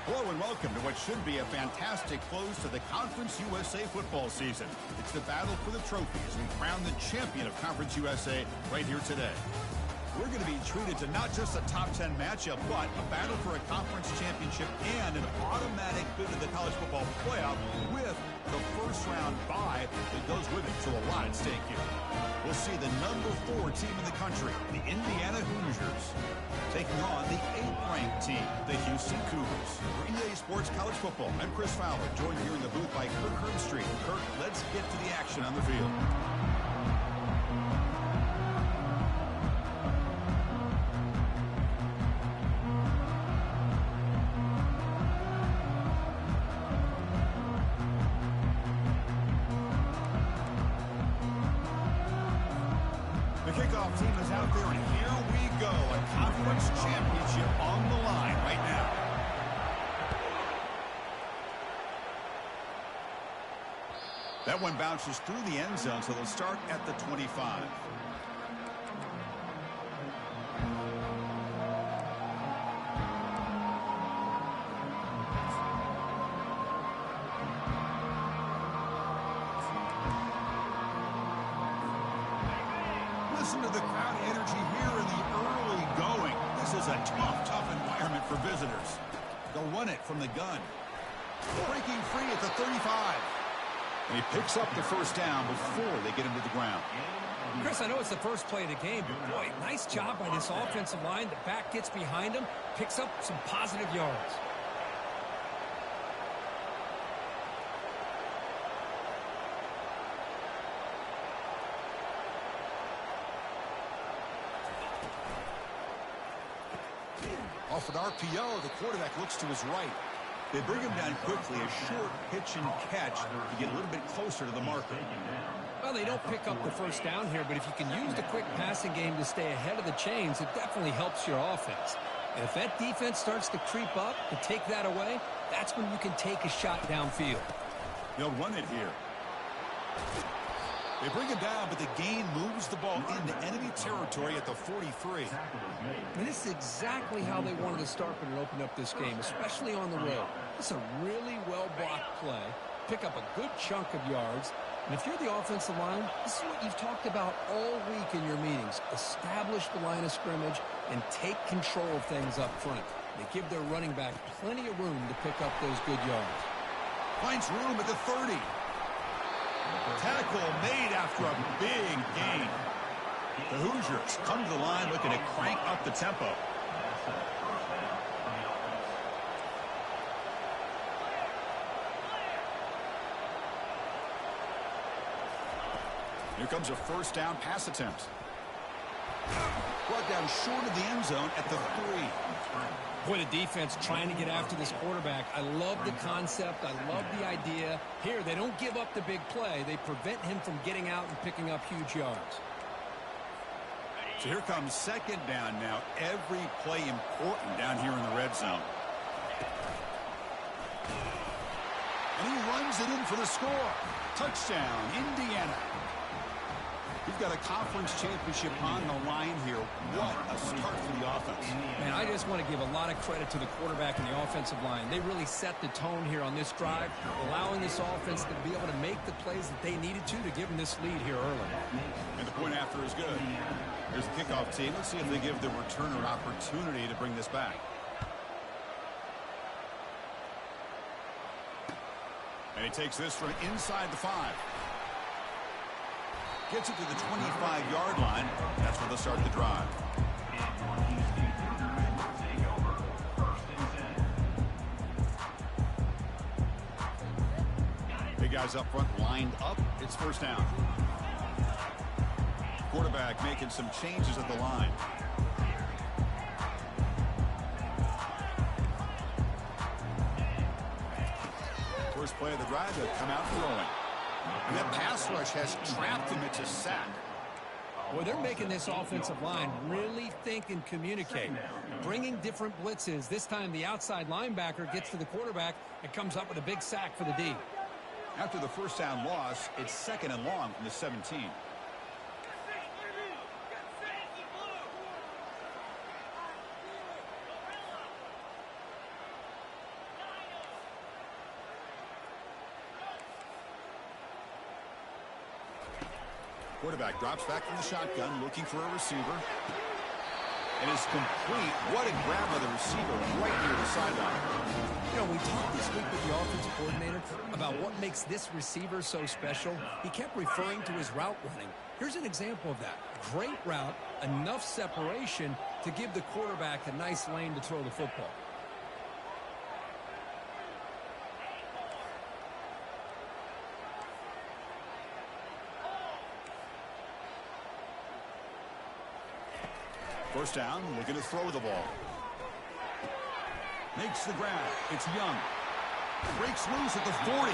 Hello and welcome to what should be a fantastic close to the Conference USA football season. It's the battle for the trophy as we crown the champion of Conference USA right here today. We're going to be treated to not just a top 10 matchup, but a battle for a conference championship and an automatic bid to the college football playoff with the first round bye that goes with it. So a lot at stake here. We'll see the number 4 team in the country, the Indiana Hoosiers, taking on the 8th-ranked team, the Houston Cougars. For EA Sports College Football, I'm Chris Fowler, joined here in the booth by Kirk Herbstreit. Kirk, let's get to the action on the field. The kickoff team is out there, and here we go. A conference championship on the line right now. That one bounces through the end zone, so they'll start at the 25. Listen to the crowd energy here in the early going. This is a tough environment for visitors. They'll run it from the gun. Breaking free at the 35. And he picks up the first down before they get him to the ground. Chris, I know it's the first play of the game, but boy, nice job by this offensive line. The back gets behind him, picks up some positive yards. Off an RPO, the quarterback looks to his right. They bring him down quickly, a short pitch and catch to get a little bit closer to the marker. Well, they don't pick up the first down here, but if you can use the quick passing game to stay ahead of the chains, it definitely helps your offense. And if that defense starts to creep up to take that away, that's when you can take a shot downfield. They'll run it here. They bring him down, but the gain moves the ball into enemy territory at the 43. And this is exactly how they wanted to start when it opened up this game, especially on the road. It's a really well-blocked play. Pick up a good chunk of yards. And if you're the offensive line, this is what you've talked about all week in your meetings. Establish the line of scrimmage and take control of things up front. They give their running back plenty of room to pick up those good yards. Finds room at the 30. Tackle made after a big gain. The Hoosiers come to the line looking to crank up the tempo. Here comes a first down pass attempt. Brought down short of the end zone at the 3. Boy, the defense trying to get after this quarterback. I love the concept. I love the idea. Here, they don't give up the big play. They prevent him from getting out and picking up huge yards. So here comes second down now. Every play important down here in the red zone. And he runs it in for the score. Touchdown, Indiana. We've got a conference championship on the line here. What a start for the offense. Man, I just want to give a lot of credit to the quarterback and the offensive line. They really set the tone here on this drive, allowing this offense to be able to make the plays that they needed to give them this lead here early. And the point after is good. Here's the kickoff team. Let's see if they give the returner an opportunity to bring this back. And he takes this from inside the 5. Gets it to the 25-yard line. That's where they'll start the drive. Big guys up front lined up. It's first down. Quarterback making some changes at the line. First play of the drive, they'll come out throwing. And that pass rush has trapped him into sack. Well, they're making this offensive line really think and communicate. Bringing different blitzes. This time the outside linebacker gets to the quarterback and comes up with a big sack for the D. After the first down loss, it's second and long from the 17. Quarterback drops back from the shotgun, looking for a receiver. And is complete. What a grab by the receiver right near the sideline. You know, we talked this week with the offensive coordinator about what makes this receiver so special. He kept referring to his route running. Here's an example of that. Great route, enough separation to give the quarterback a nice lane to throw the football. First down, looking to throw the ball. Makes the grab. It's Young. Breaks loose at the 40.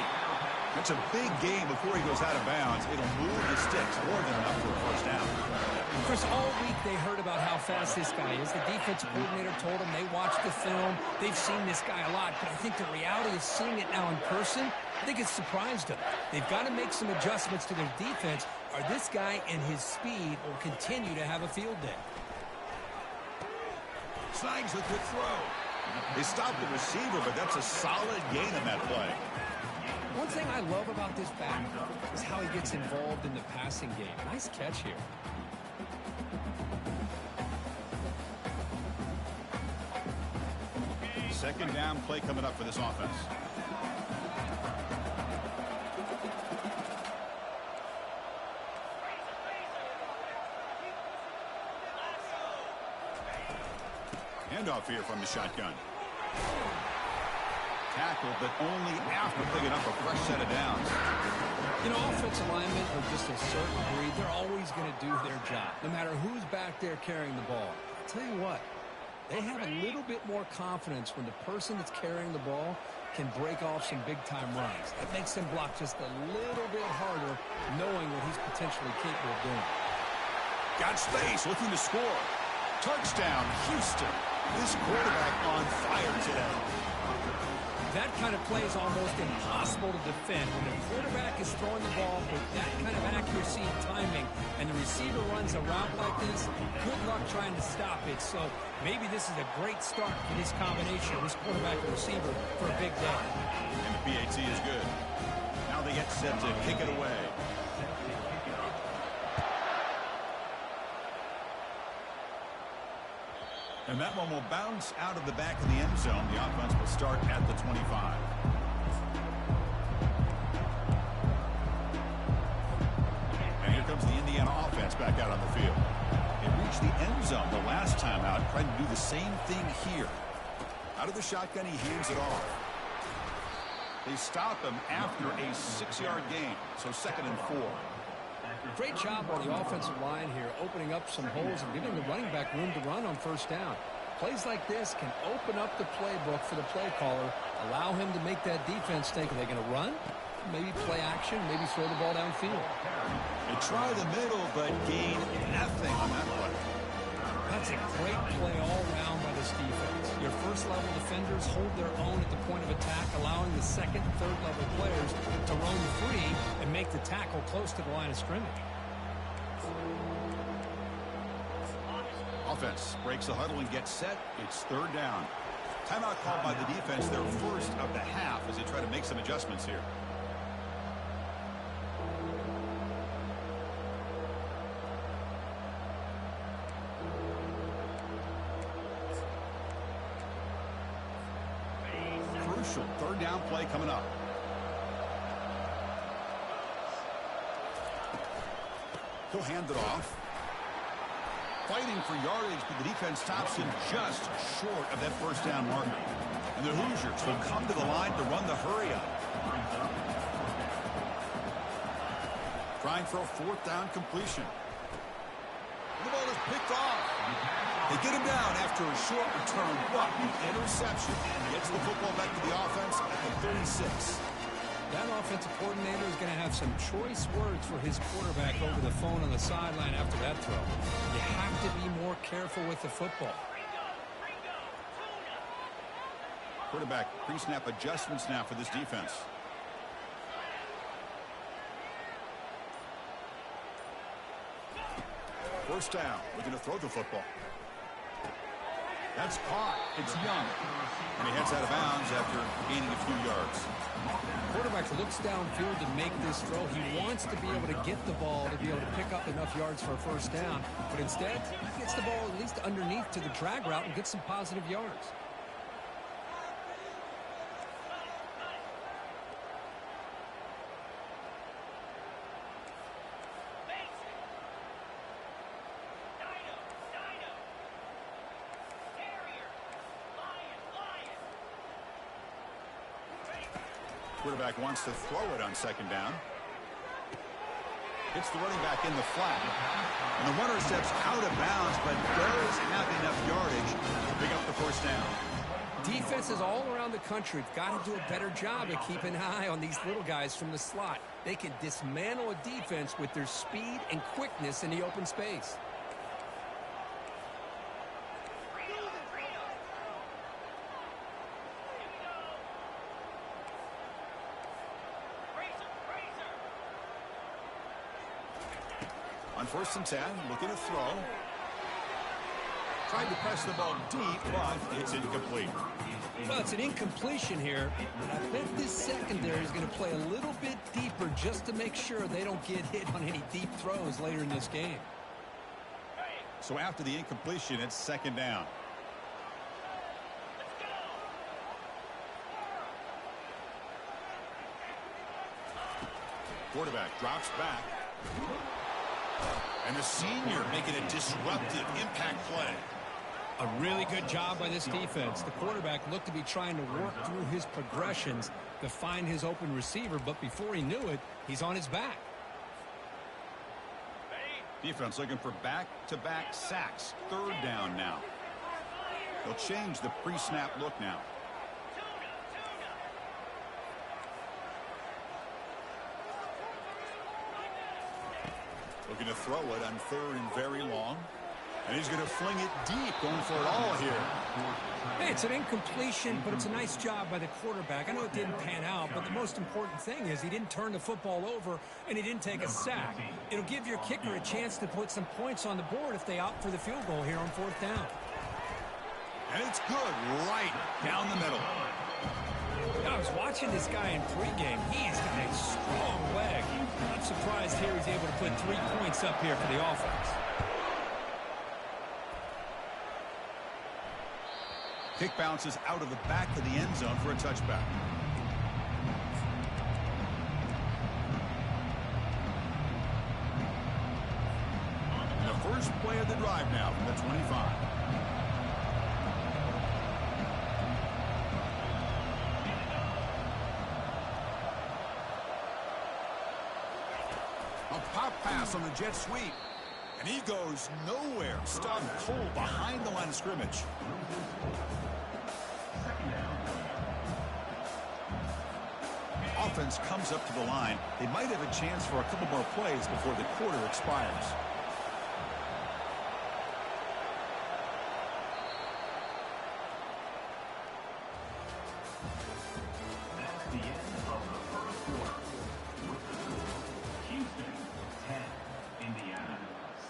That's a big gain before he goes out of bounds. It'll move the sticks more than enough for a first down. Chris, all week they heard about how fast this guy is. The defensive coordinator told them they watched the film. They've seen this guy a lot, but I think the reality of seeing it now in person, I think it's surprised them. They've got to make some adjustments to their defense, or this guy and his speed will continue to have a field day. Snags a good throw. They stopped the receiver, but that's a solid gain on that play. One thing I love about this back is how he gets involved in the passing game. Nice catch here. Second down play coming up for this offense. Handoff here from the shotgun. Tackle, but only after picking up a fresh set of downs. You know, offensive linemen are just a certain breed. They're always going to do their job, no matter who's back there carrying the ball. I'll tell you what, they have a little bit more confidence when the person that's carrying the ball can break off some big-time runs. That makes them block just a little bit harder, knowing what he's potentially capable of doing. Got space, looking to score. Touchdown, Houston. This quarterback on fire today. That kind of play is almost impossible to defend. When the quarterback is throwing the ball with that kind of accuracy and timing, and the receiver runs a route like this, good luck trying to stop it. So maybe this is a great start for this combination of this quarterback and receiver for a big day. And the PAT is good. Now they get set to kick it away. And that one will bounce out of the back of the end zone. The offense will start at the 25. And here comes the Indiana offense back out on the field. It reached the end zone the last time out, trying to do the same thing here. Out of the shotgun, he hands it off. They stop him after a 6-yard gain, so 2nd and 4. Great job on the offensive line here, opening up some holes and giving the running back room to run on first down. Plays like this can open up the playbook for the play caller, allow him to make that defense think, are they going to run? Maybe play action, maybe throw the ball downfield. They try the middle, but gain nothing on that play. That's a great play all around by this defense. Your first-level defenders hold their own at the point of attack, allowing the second and third-level players to roam free and make the tackle close to the line of scrimmage. Offense breaks the huddle and gets set. It's 3rd down. Timeout called by the defense, their first of the half, as they try to make some adjustments here. Crucial 3rd down play coming up. He'll hand it off. Fighting for yardage, but the defense stops him just short of that first down marker. And the Hoosiers will come to the line to run the hurry-up. Trying for a 4th down completion. The ball is picked off. They get him down after a short return, but the interception gets the football back to the offense at the 36. That offensive coordinator is going to have some choice words for his quarterback over the phone on the sideline after that throw. You have to be more careful with the football. Quarterback pre-snap adjustments now for this defense. First down. We're going to throw the football. That's caught. It's Young. And he heads out of bounds after gaining a few yards. Quarterback looks downfield to make this throw. He wants to be able to get the ball to be able to pick up enough yards for a first down. But instead, he gets the ball at least underneath to the drag route and gets some positive yards. Quarterback wants to throw it on second down. Hits the running back in the flat. And the runner steps out of bounds, but does have enough yardage to pick up the first down. Defenses all around the country have got to do a better job of keeping an eye on these little guys from the slot. They can dismantle a defense with their speed and quickness in the open space. On 1st and 10, looking to throw. Tried to press the ball deep, but it's incomplete. Well, it's an incompletion here, but I bet this secondary is going to play a little bit deeper just to make sure they don't get hit on any deep throws later in this game. So after the incompletion, it's second down. Quarterback drops back. And the senior making a disruptive impact play. A really good job by this defense. The quarterback looked to be trying to work through his progressions to find his open receiver, but before he knew it, he's on his back. Defense looking for back-to-back sacks. Third down now. They'll change the pre-snap look now. Looking to throw it on 3rd and very long. And he's going to fling it deep, going for it all here. Hey, it's an incompletion, but it's a nice job by the quarterback. I know it didn't pan out, but the most important thing is he didn't turn the football over and he didn't take a sack. It'll give your kicker a chance to put some points on the board if they opt for the field goal here on 4th down. And it's good right down the middle. I was watching this guy in pregame. He's got a strong leg. I'm surprised here he's able to put 3 points up here for the offense. Kick bounces out of the back of the end zone for a touchback. And the first play of the drive now from the 25. A pop pass on the jet sweep. And he goes nowhere. Stubbed cold behind the line of scrimmage. Offense comes up to the line. They might have a chance for a couple more plays before the quarter expires. That's the end of the first quarter. With the score, Houston 10, Indiana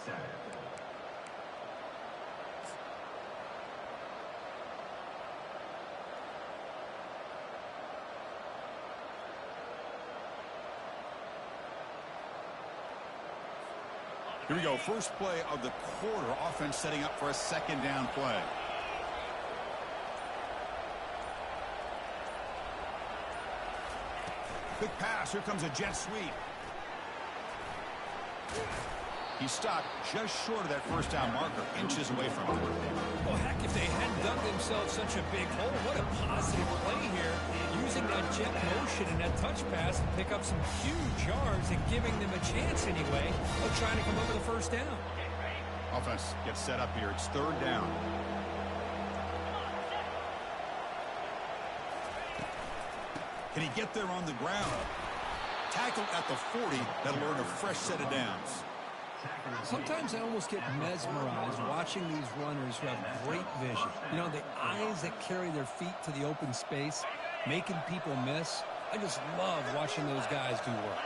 7. Here we go. First play of the quarter. Offense setting up for a second down play. Big pass. Here comes a jet sweep. He stopped just short of that first down marker, inches away from it. Well, heck, if they hadn't dug themselves such a big hole, what a positive play here. Using that jet motion and that touch pass to pick up some huge yards and giving them a chance anyway of trying to come up with a first down. Offense gets set up here. It's third down. Can he get there on the ground? Tackled at the 40. That'll earn a fresh set of downs. Sometimes I almost get mesmerized watching these runners who have great vision. You know, the eyes that carry their feet to the open space, making people miss. I just love watching those guys do work.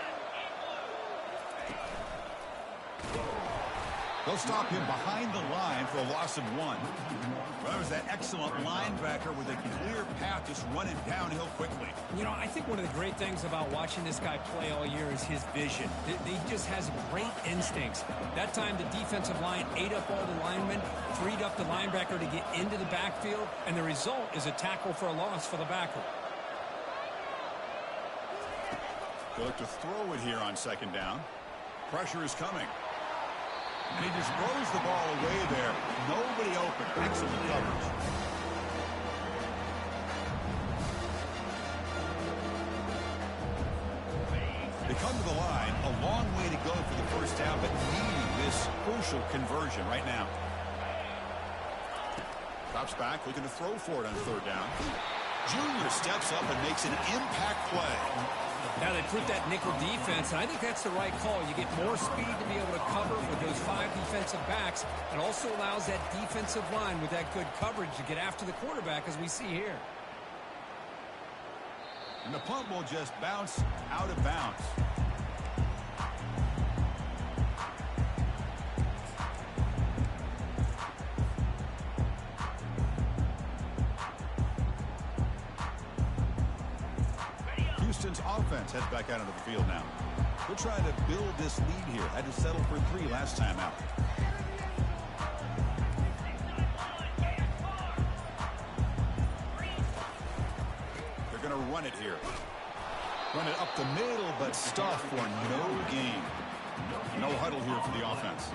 They'll stop him behind the line for a loss of 1. Well, that was that excellent linebacker with a clear path just running downhill quickly. You know, I think one of the great things about watching this guy play all year is his vision. He just has great instincts. That time the defensive line ate up all the linemen, freed up the linebacker to get into the backfield, and the result is a tackle for a loss for the backer. They'll look to throw it here on 2nd down. Pressure is coming. And he just throws the ball away there. Nobody open. Excellent coverage. They come to the line. A long way to go for the first down, but needing this crucial conversion right now. Drops back, looking to throw for it on 3rd down. Junior steps up and makes an impact play. Now they put that nickel defense, and I think that's the right call. You get more speed to be able to cover with those 5 defensive backs. It also allows that defensive line with that good coverage to get after the quarterback, as we see here. And the punt will just bounce out of bounds. Houston's offense heads back out into the field now. They're trying to build this lead here. Had to settle for 3 last time out. They're going to run it here. Run it up the middle, but stuff for no gain. No huddle here for the offense.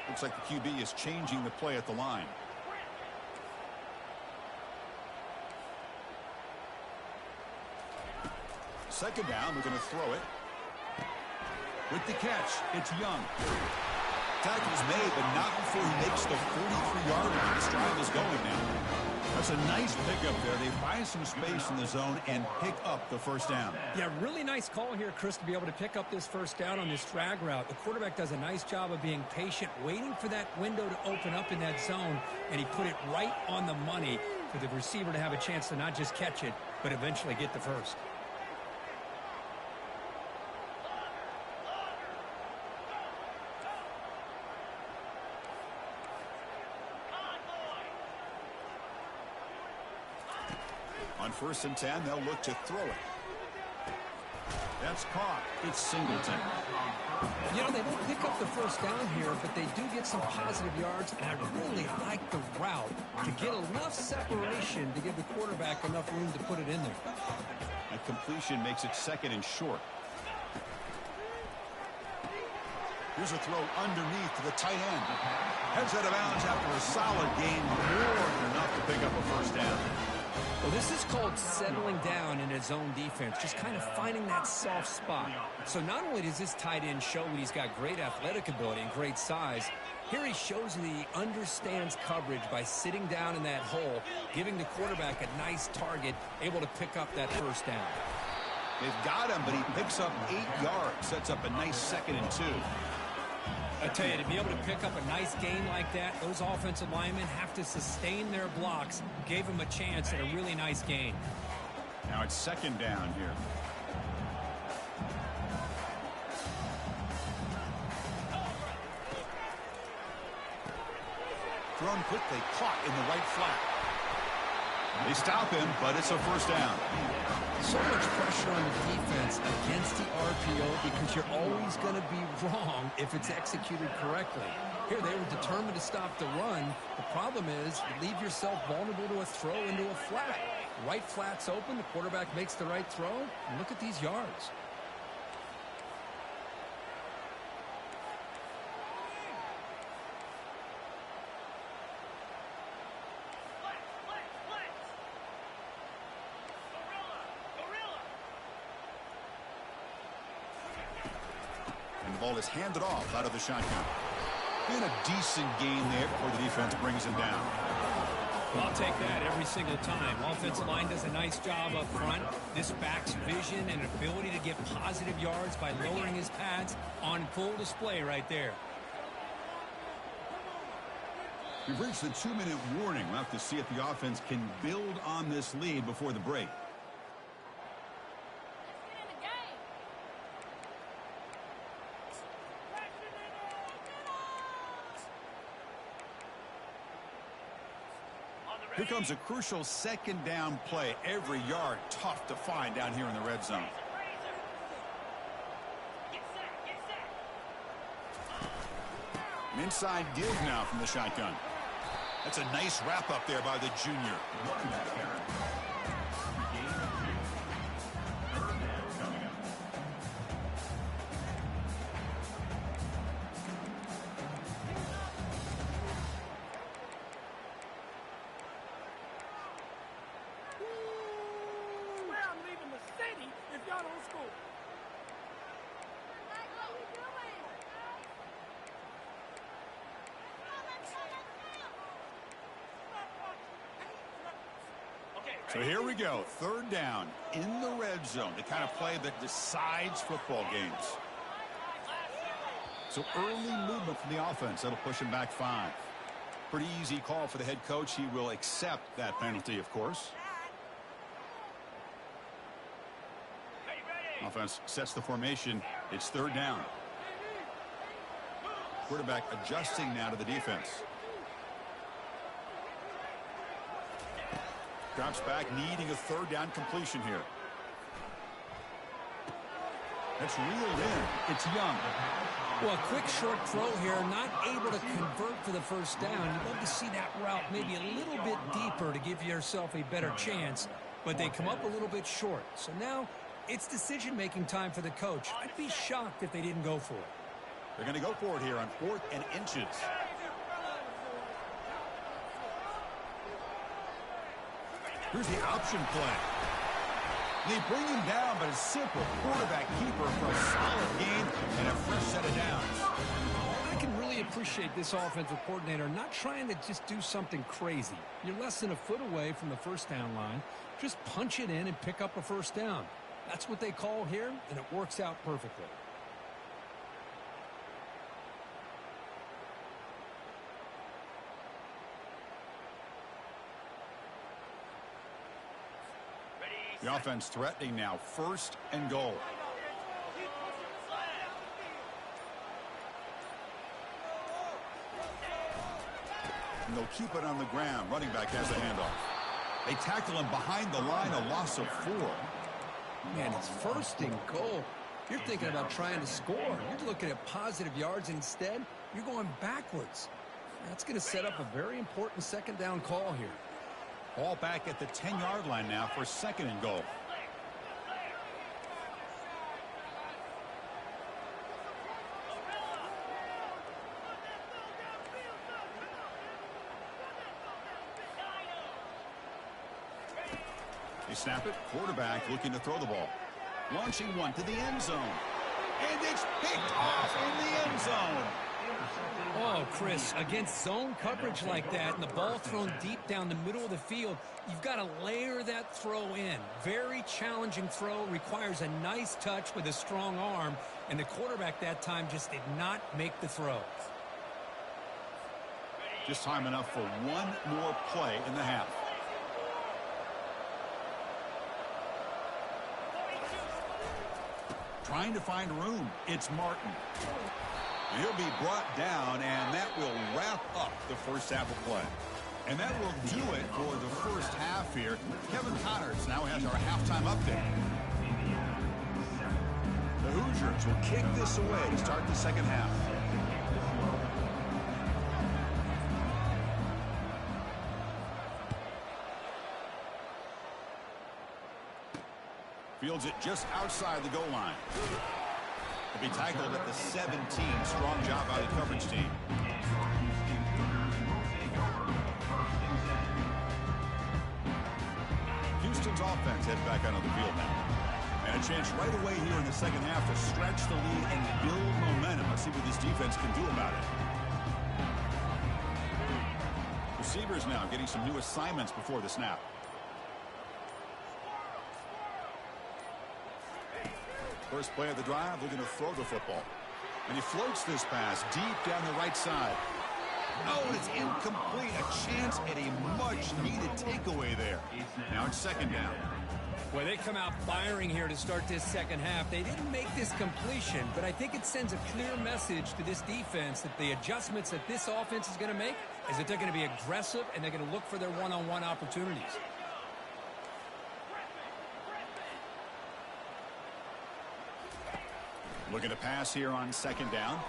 Looks like the QB is changing the play at the line. Second down, we're going to throw it. With the catch, it's Young. Tackle's made, but not before he makes the 43-yard line. This drive is going now. That's a nice pickup there. They find some space in the zone and pick up the first down. Yeah, really nice call here, Chris, to be able to pick up this first down on this drag route. The quarterback does a nice job of being patient, waiting for that window to open up in that zone, and he put it right on the money for the receiver to have a chance to not just catch it, but eventually get the first. On 1st and 10, they'll look to throw it. That's caught. It's Singleton. You know, they don't pick up the first down here, but they do get some positive yards, and I really like the route to get enough separation to give the quarterback enough room to put it in there. A completion makes it 2nd and short. Here's a throw underneath to the tight end. Heads out of bounds after a solid gain, more than enough to pick up a first down. Well, this is called settling down in his own defense, just kind of finding that soft spot. So not only does this tight end show that he's got great athletic ability and great size, here he shows that he understands coverage by sitting down in that hole, giving the quarterback a nice target, able to pick up that first down. They've got him, but he picks up 8 yards, sets up a nice 2nd and 2. I tell you, to be able to pick up a nice gain like that, those offensive linemen have to sustain their blocks. Gave him a chance at a really nice gain. Now it's 2nd down here. Thrown quickly, caught in the right flat. They stop him, but it's a first down. So much pressure on the defense against the RPO because you're always going to be wrong if it's executed correctly. Here, they were determined to stop the run. The problem is you leave yourself vulnerable to a throw into a flat. Right flat's open, the quarterback makes the right throw, and look at these yards. Ball is handed off out of the shotgun. Been a decent gain there before the defense brings him down. Well, I'll take that every single time. Offensive line does a nice job up front. This back's vision and ability to get positive yards by lowering his pads on full display right there. We've reached the 2-minute warning. We'll have to see if the offense can build on this lead before the break. Here comes a crucial second down play. Every yard tough to find down here in the red zone. An inside give now from the shotgun. That's a nice wrap up there by the junior. So here we go, third down in the red zone, the kind of play that decides football games. So early movement from the offense, that'll push him back 5. Pretty easy call for the head coach. He will accept that penalty, of course. Offense sets the formation. It's third down. Quarterback adjusting now to the defense. Drops back, needing a third down completion here. That's reeled in. It's Young. Well, a quick short throw here, not able to convert for the first down. You'd love to see that route maybe a little bit deeper to give yourself a better chance, but they come up a little bit short. So now it's decision-making time for the coach. I'd be shocked if they didn't go for it. They're going to go for it here on 4th and inches. Here's the option play. They bring him down, but a simple quarterback keeper for a solid gain and a fresh set of downs. I can really appreciate this offensive coordinator not trying to just do something crazy. You're less than a foot away from the first down line. Just punch it in and pick up a first down. That's what they call here, and it works out perfectly. The offense threatening now, 1st and goal. And they'll keep it on the ground. Running back has a handoff. They tackle him behind the line, a loss of 4. Man, it's 1st and goal. You're thinking about trying to score. You're looking at positive yards. Instead, you're going backwards. That's going to set up a very important second down call here. Ball back at the 10-yard line now for 2nd and goal. They snap it. Quarterback looking to throw the ball. Launching one to the end zone. And it's picked off in the end zone. Oh, Chris, against zone coverage like that and the ball thrown deep down the middle of the field, you've got to layer that throw in. Very challenging throw, requires a nice touch with a strong arm, and the quarterback that time just did not make the throw. Just time enough for one more play in the half. Trying to find room. It's Martin. He'll be brought down, and that will wrap up the first half of play. And that will do it for the first half here. Kevin Connors now has our halftime update. The Hoosiers will kick this away to start the second half. Fields it just outside the goal line. He'll be tackled at the 17. Strong job by the coverage team. Houston's offense heads back onto the field now. And a chance right away here in the second half to stretch the lead and build momentum. Let's see what this defense can do about it. Receivers now getting some new assignments before the snap. First play of the drive, looking to throw the football. And he floats this pass deep down the right side. Oh, and it's incomplete. A chance at a much-needed takeaway there. Now it's second down. Well, they come out firing here to start this second half. They didn't make this completion, but I think it sends a clear message to this defense that the adjustments that this offense is going to make is that they're going to be aggressive and they're going to look for their one-on-one opportunities. Looking to pass here on second down.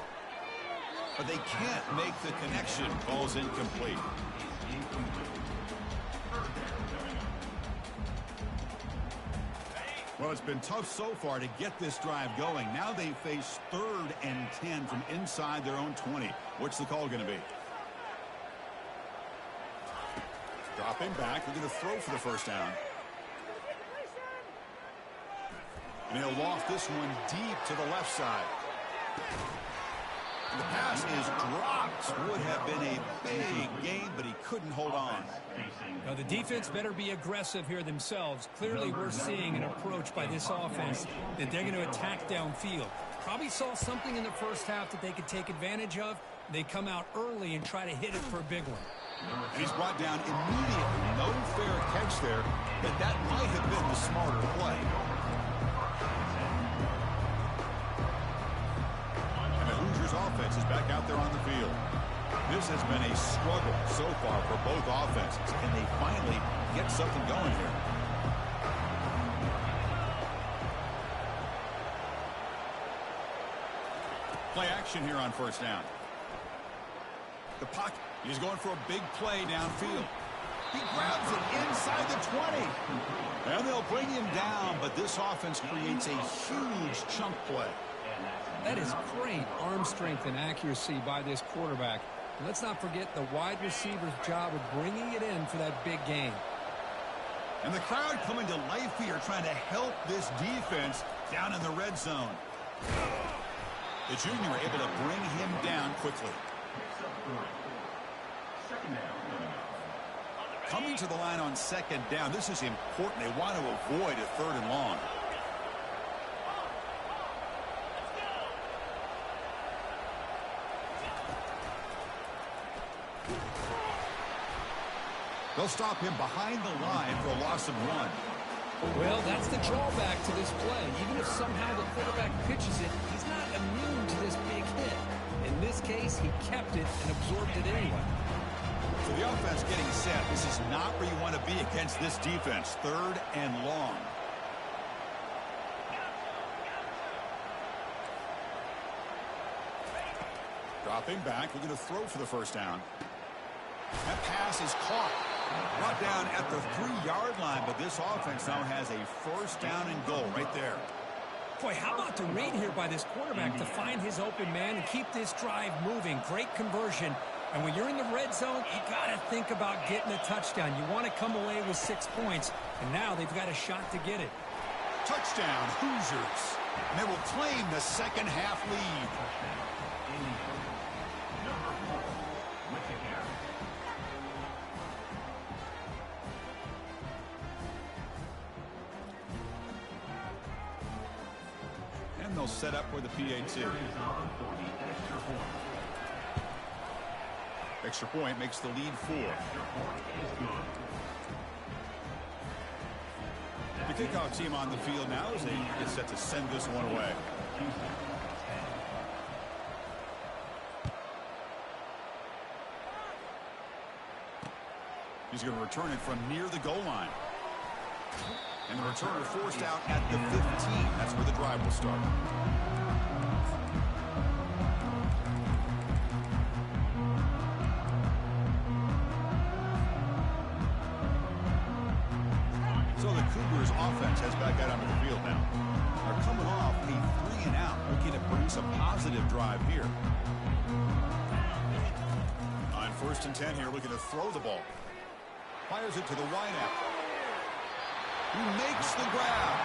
But they can't make the connection. Ball's incomplete. Well, it's been tough so far to get this drive going. Now they face 3rd and 10 from inside their own 20. What's the call going to be? Dropping back. They're going to throw for the first down. And he'll loft this one deep to the left side. And the pass is dropped. Would have been a big game, but he couldn't hold on. Now, the defense better be aggressive here themselves. Clearly, we're seeing an approach by this offense that they're going to attack downfield. Probably saw something in the first half that they could take advantage of. They come out early and try to hit it for a big one. And he's brought down immediately. No fair catch there, but that might have been the smarter play. Offense is back out there on the field. This has been a struggle so far for both offenses. Can they finally get something going here? Play action here on first down. The pocket. He's going for a big play downfield. He grabs it inside the 20. And they'll bring him down, but this offense creates a huge chunk play. That is great arm strength and accuracy by this quarterback. And let's not forget the wide receiver's job of bringing it in for that big game. And the crowd coming to life here, trying to help this defense down in the red zone. The junior able to bring him down quickly. Coming to the line on second down. This is important. They want to avoid a 3rd and long. They'll stop him behind the line for a loss of 1. Well, that's the drawback to this play. Even if somehow the quarterback pitches it, he's not immune to this big hit. In this case, he kept it and absorbed it anyway. So the offense getting set. This is not where you want to be against this defense. 3rd and long. Dropping back. We're going to throw for the first down. That pass is caught. Brought down at the 3-yard line, but this offense now has a first down and goal right there. Boy, how about the read here by this quarterback to find his open man and keep this drive moving. Great conversion. And when you're in the red zone, you got to think about getting a touchdown. You want to come away with 6 points, and now they've got a shot to get it. Touchdown, Hoosiers. And they will claim the second half lead. And they'll set up for the PAT. Extra point makes the lead 4. The kickoff team on the field now as they get set to send this one away. He's going to return it from near the goal line. And the returner forced out at the 15. That's where the drive will start. So the Cougars offense has back out onto the field now. They're coming off a 3-and-out, looking to produce a positive drive here. On 1st and 10 here, looking to throw the ball. Fires it to the wideout. He makes the grab.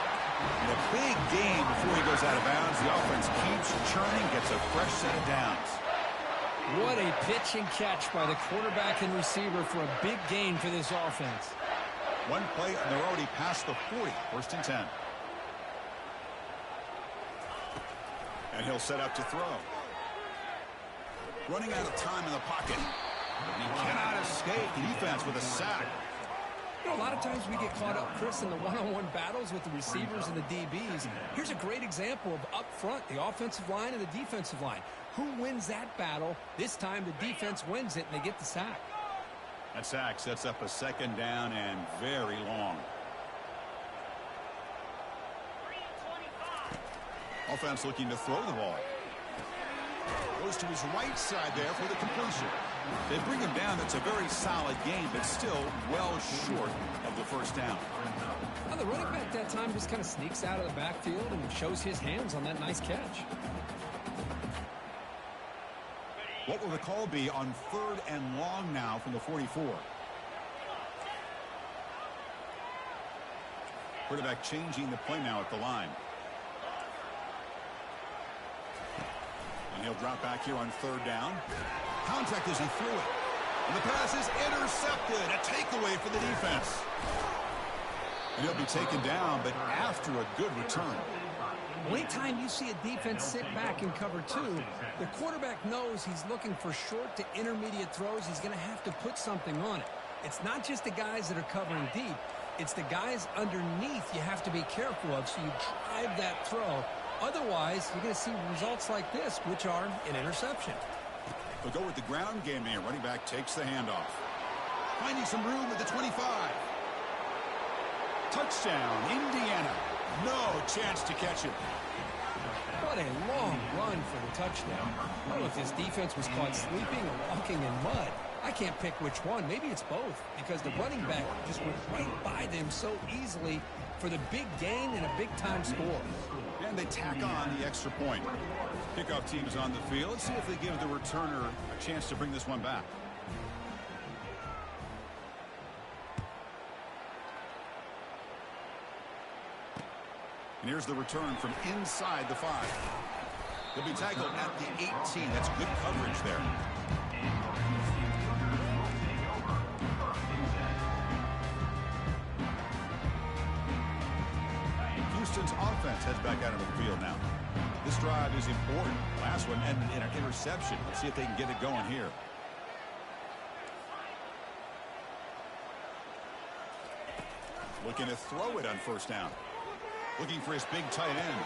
And a big game before he goes out of bounds. The offense keeps churning, gets a fresh set of downs. What a pitch and catch by the quarterback and receiver for a big gain for this offense. One play, and they're already past the 40. 1st and 10. And he'll set up to throw. Running out of time in the pocket. He cannot escape the defense with a sack. You know, a lot of times we get caught up, Chris, in the one-on-one battles with the receivers and the DBs. Here's a great example of up front, the offensive line and the defensive line. Who wins that battle? This time the defense wins it, and they get the sack. That sack sets up a second down and very long. Offense looking to throw the ball. Goes to his right side there for the completion. They bring him down. That's a very solid game, but still well short of the first down. Well, the running back that time just kind of sneaks out of the backfield and shows his hands on that nice catch. What will the call be on 3rd and long now from the 44? Quarterback changing the play now at the line. And he'll drop back here on 3rd down. Contact as he threw it. And the pass is intercepted. A takeaway for the defense. And he'll be taken down, but after a good return. Anytime you see a defense sit back in cover 2, the quarterback knows he's looking for short to intermediate throws. He's going to have to put something on it. It's not just the guys that are covering deep. It's the guys underneath you have to be careful of, so you drive that throw. Otherwise, you're going to see results like this, which are an interception. They'll go with the ground game here. Running back takes the handoff. Finding some room at the 25. Touchdown, Indiana. No chance to catch it. What a long run for the touchdown. I don't know if this defense was caught sleeping or walking in mud. I can't pick which one. Maybe it's both, because the running back just went right by them so easily for the big gain and a big-time score. And they tack on the extra point. Kickoff team is on the field. Let's see if they give the returner a chance to bring this one back. And here's the return from inside the 5. He'll be tackled at the 18. That's good coverage there. Houston's offense heads back out of the field now. This drive is important. Last one ended in an interception. Let's see if they can get it going here. Looking to throw it on 1st down. Looking for his big tight end.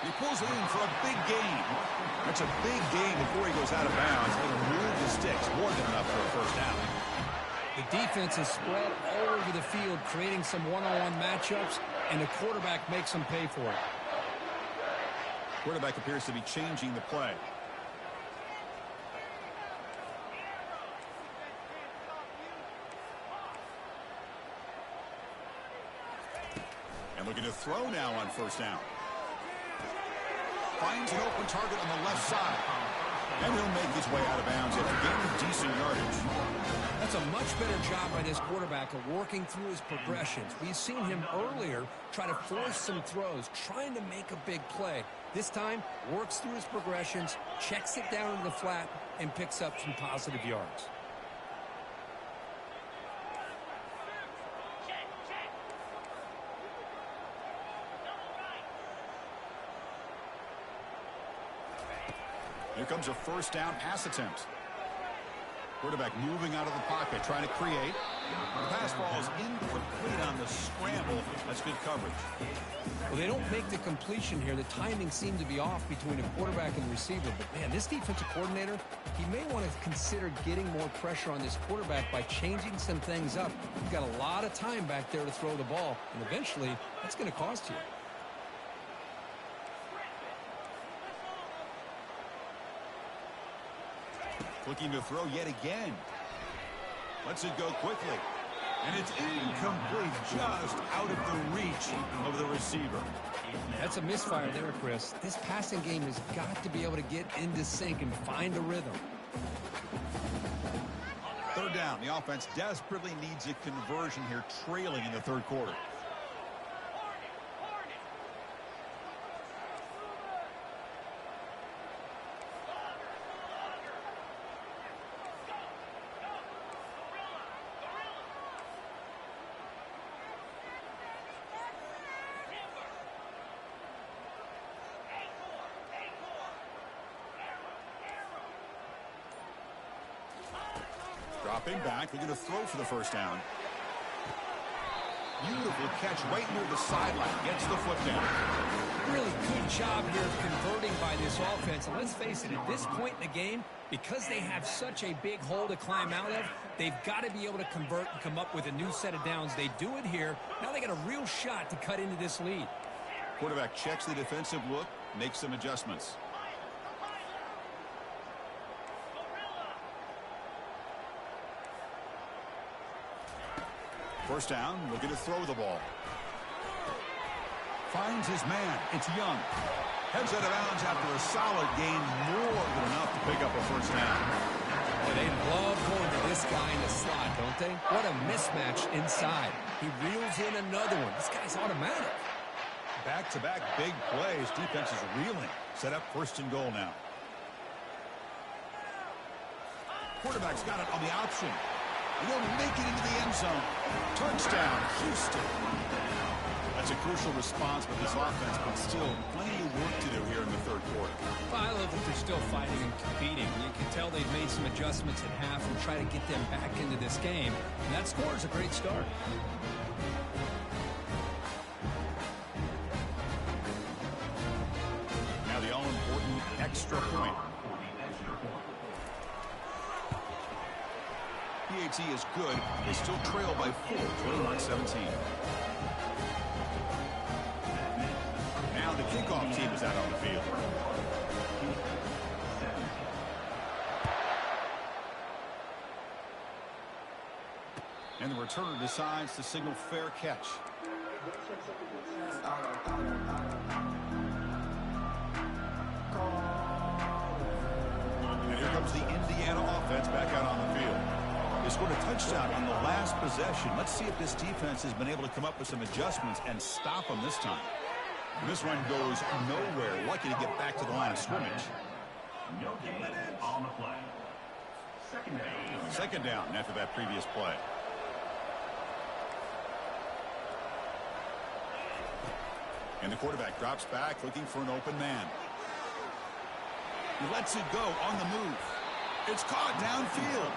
He pulls it in for a big gain. That's a big gain before he goes out of bounds. It'll move the sticks. More than enough for a 1st down. The defense is spread all over the field, creating some one-on-one matchups, and the quarterback makes them pay for it. Quarterback appears to be changing the play. And looking to throw now on 1st down. Finds an open target on the left side. And he'll make his way out of bounds after gaining decent yardage. That's a much better job by this quarterback of working through his progressions. We've seen him earlier try to force some throws, trying to make a big play. This time, works through his progressions, checks it down into the flat, and picks up some positive yards. Here comes a 1st down pass attempt. Quarterback moving out of the pocket, trying to create. The pass ball is incomplete on the scramble. That's good coverage. Well, they don't make the completion here. The timing seemed to be off between the quarterback and the receiver. But, man, this defensive coordinator, he may want to consider getting more pressure on this quarterback by changing some things up. You've got a lot of time back there to throw the ball, and eventually that's going to cost you. Looking to throw yet again. Lets it go quickly. And it's incomplete, just out of the reach of the receiver. That's a misfire there, Chris. This passing game has got to be able to get into sync and find a rhythm. 3rd down. The offense desperately needs a conversion here, trailing in the 3rd quarter. Dropping back, they're going to throw for the first down. Beautiful catch right near the sideline. Gets the foot down. Really good job here of converting by this offense. And let's face it, at this point in the game, because they have such a big hole to climb out of, they've got to be able to convert and come up with a new set of downs. They do it here. Now they got a real shot to cut into this lead. Quarterback checks the defensive look, makes some adjustments. First down, looking to throw the ball. Finds his man. It's Young. Heads out of bounds after a solid gain, more than enough to pick up a first down. Boy, they love going to this guy in the slot, don't they? What a mismatch inside. He reels in another one. This guy's automatic. Back-to-back big plays. Defense is reeling. Set up first and goal now. Quarterback's got it on the option. And they'll make it into the end zone. Touchdown, Houston. That's a crucial response by this offense, but still plenty of work to do here in the third quarter. Well, I love that they're still fighting and competing. You can tell they've made some adjustments at half and try to get them back into this game. And that score is a great start. Now the all-important extra point. PAT is good. They still trail by 4, 21-17. Now the kickoff team is out on the field. And the returner decides to signal fair catch. And here comes the Indiana offense back out on the field. They scored a touchdown on the last possession. Let's see if this defense has been able to come up with some adjustments and stop them this time. This run goes nowhere. Lucky to get back to the line of scrimmage. No gain on the play. Second down after that previous play. And the quarterback drops back looking for an open man. He lets it go on the move. It's caught downfield.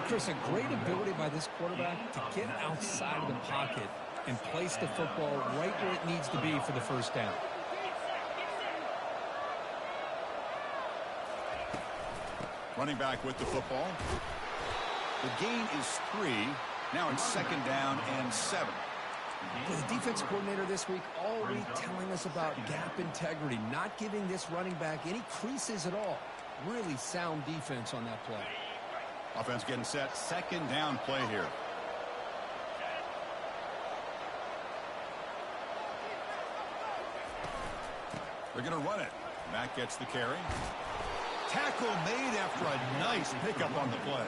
Chris, a great ability by this quarterback to get outside of the pocket and place the football right where it needs to be for the first down. Running back with the football. The gain is 3. Now it's second down and 7. Well, the defense coordinator this week all week telling us about gap integrity, not giving this running back any creases at all. Really sound defense on that play. Offense getting set. Second down play here. They're going to run it. Matt gets the carry. Tackle made after a nice pickup on the play.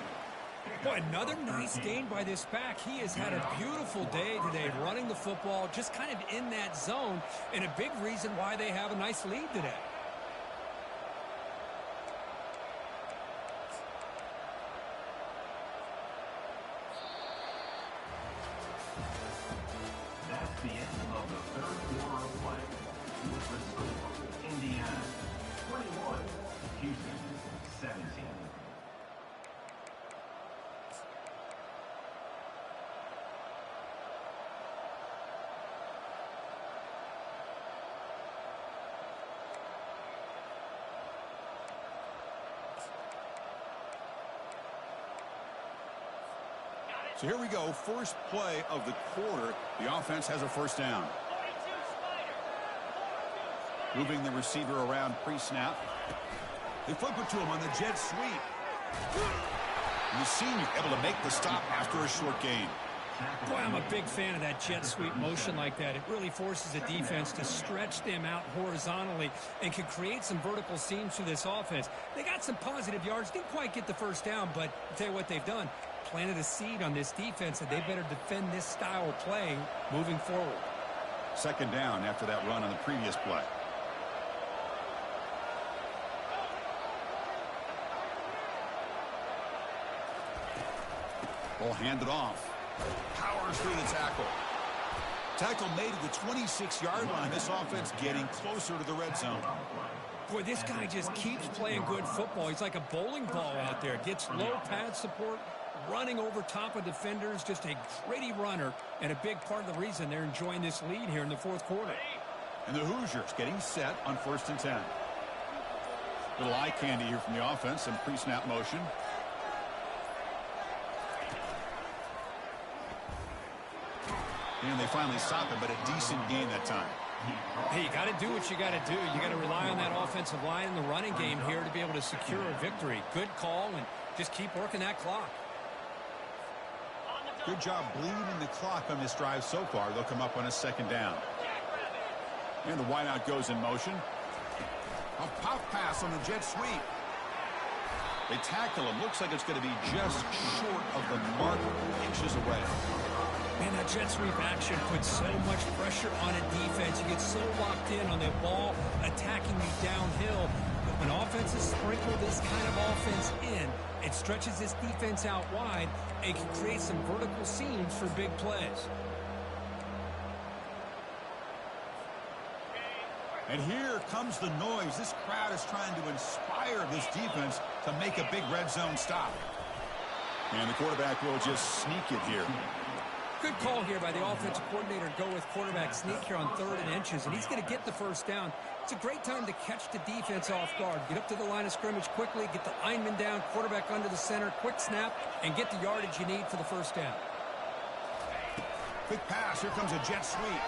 Boy, another nice gain by this back. He has had a beautiful day today running the football, just kind of in that zone, and a big reason why they have a nice lead today. That's the end of the third quarter of play. With the score, Indiana 21, Houston 17. So here we go. First play of the quarter. The offense has a first down. Moving the receiver around pre-snap. They flip it to him on the jet sweep. And the senior able to make the stop after a short gain. Boy, I'm a big fan of that jet sweep motion like that. It really forces the defense to stretch them out horizontally and can create some vertical seams through this offense. They got some positive yards. Didn't quite get the first down, but I'll tell you what they've done. Planted a seed on this defense, and they better defend this style of playing moving forward. Second down after that run on the previous play. Ball handed off. Powers through the tackle. Tackle made at the 26-yard line. This offense getting closer to the red zone. Boy, this guy just keeps playing good football. He's like a bowling ball out there. Gets low pad support, running over top of defenders, just a gritty runner, and a big part of the reason they're enjoying this lead here in the fourth quarter. And the Hoosiers getting set on 1st and 10. Little eye candy here from the offense, some pre-snap motion. And they finally stop it, but a decent gain that time. Hey, you got to do what you got to do. You got to rely on that offensive line in the running game here to be able to secure a victory. Good call, and just keep working that clock. Good job bleeding the clock on this drive so far. They'll come up on a 2nd down. And the wideout goes in motion. A pop pass on the jet sweep. They tackle him. Looks like it's going to be just short of the mark, inches away. Man, that jet sweep action puts so much pressure on a defense. You get so locked in on the ball attacking you downhill. But when offenses sprinkle this kind of offense in, it stretches this defense out wide and can create some vertical seams for big plays. And here comes the noise. This crowd is trying to inspire this defense to make a big red zone stop. And the quarterback will just sneak it here. Good call here by the offensive coordinator. Go with quarterback sneak here on 3rd and inches, and he's going to get the 1st down. It's a great time to catch the defense off guard. Get up to the line of scrimmage quickly, get the lineman down, quarterback under the center, quick snap, and get the yardage you need for the 1st down. Quick pass. Here comes a jet sweep.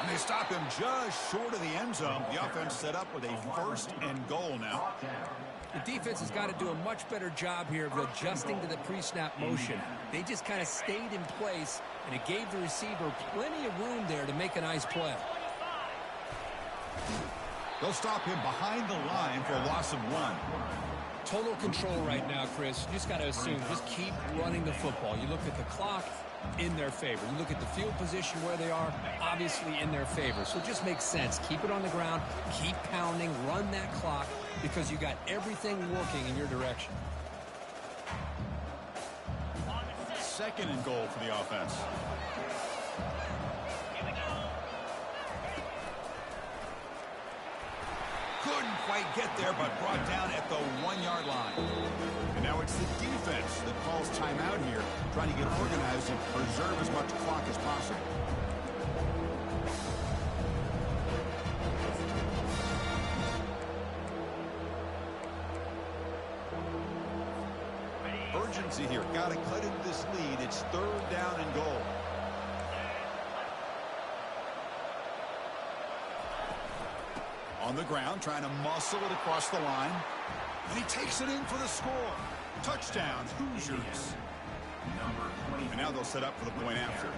And they stop him just short of the end zone. The offense set up with a 1st and goal now. The defense has got to do a much better job here of adjusting to the pre-snap motion. They just kind of stayed in place, and it gave the receiver plenty of room there to make a nice play. They'll stop him behind the line for a loss of 1. Total control right now, Chris. You just got to assume, just keep running the football. You look at the clock, in their favor. You look at the field position where they are, obviously in their favor. So it just makes sense. Keep it on the ground, keep pounding, run that clock, because you got everything working in your direction. 2nd and goal for the offense. Couldn't quite get there, but brought down at the 1-yard line. And now it's the defense that calls timeout here, trying to get organized and preserve as much clock as possible. Urgency here. Got to cut into this lead. It's 3rd down and goal. On the ground, trying to muscle it across the line. And he takes it in for the score. Touchdown, Hoosiers. And now they'll set up for the point after.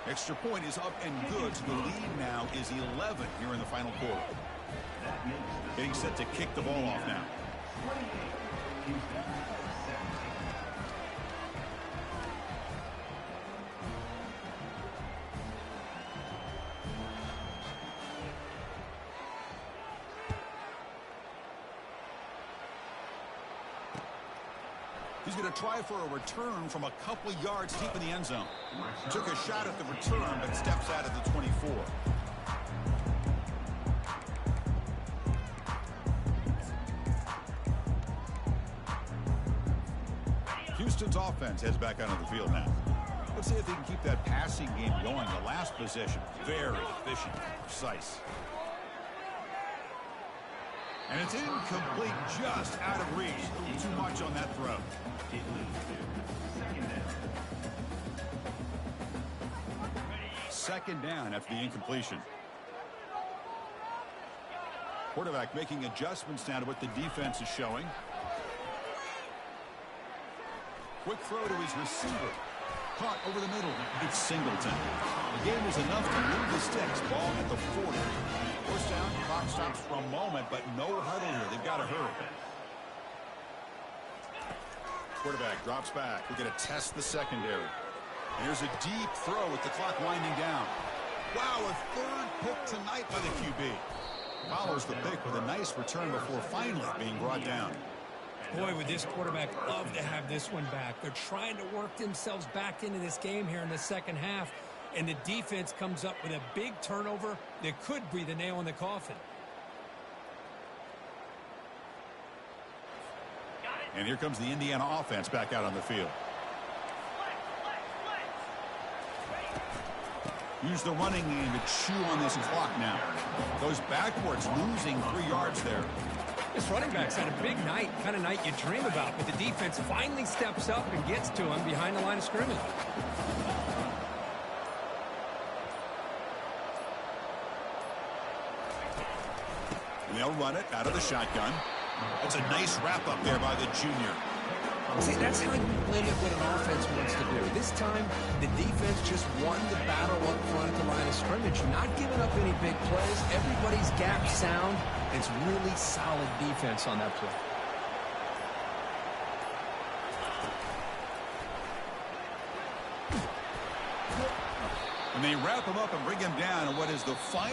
Extra point is up and good. So the lead now is 11 here in the final quarter. Getting set to kick the ball off now. He's going to try for a return from a couple yards deep in the end zone. Took a shot at the return, but steps out of the 24. Houston's offense heads back onto the field now. Let's see if they can keep that passing game going. The last possession, very efficient, precise. And it's incomplete, just out of reach. A little too much on that throw. Second down after the incompletion. Quarterback making adjustments now to what the defense is showing. Quick throw to his receiver. Caught over the middle. It's Singleton. The game was enough to move the sticks. Ball at the 40. First down, clock stops for a moment, but no huddle here. They've got to hurry. Quarterback drops back. We're going to test the secondary. And here's a deep throw with the clock winding down. Wow, a 3rd pick tonight by the QB. Follows the pick with a nice return before finally being brought down. Boy, would this quarterback love to have this one back. They're trying to work themselves back into this game here in the second half, and the defense comes up with a big turnover that could be the nail in the coffin. And here comes the Indiana offense back out on the field. Use the running game to chew on this clock now. Goes backwards, losing 3 yards there. This running back's had a big night, kind of night you dream about, but the defense finally steps up and gets to him behind the line of scrimmage. And they'll run it out of the shotgun. That's a nice wrap up there by the junior. See, that's how you limit what an offense wants to do. This time, the defense just won the battle up front at the line of scrimmage, not giving up any big plays. Everybody's gap sound. It's really solid defense on that play. And they wrap him up and bring him down in what is the final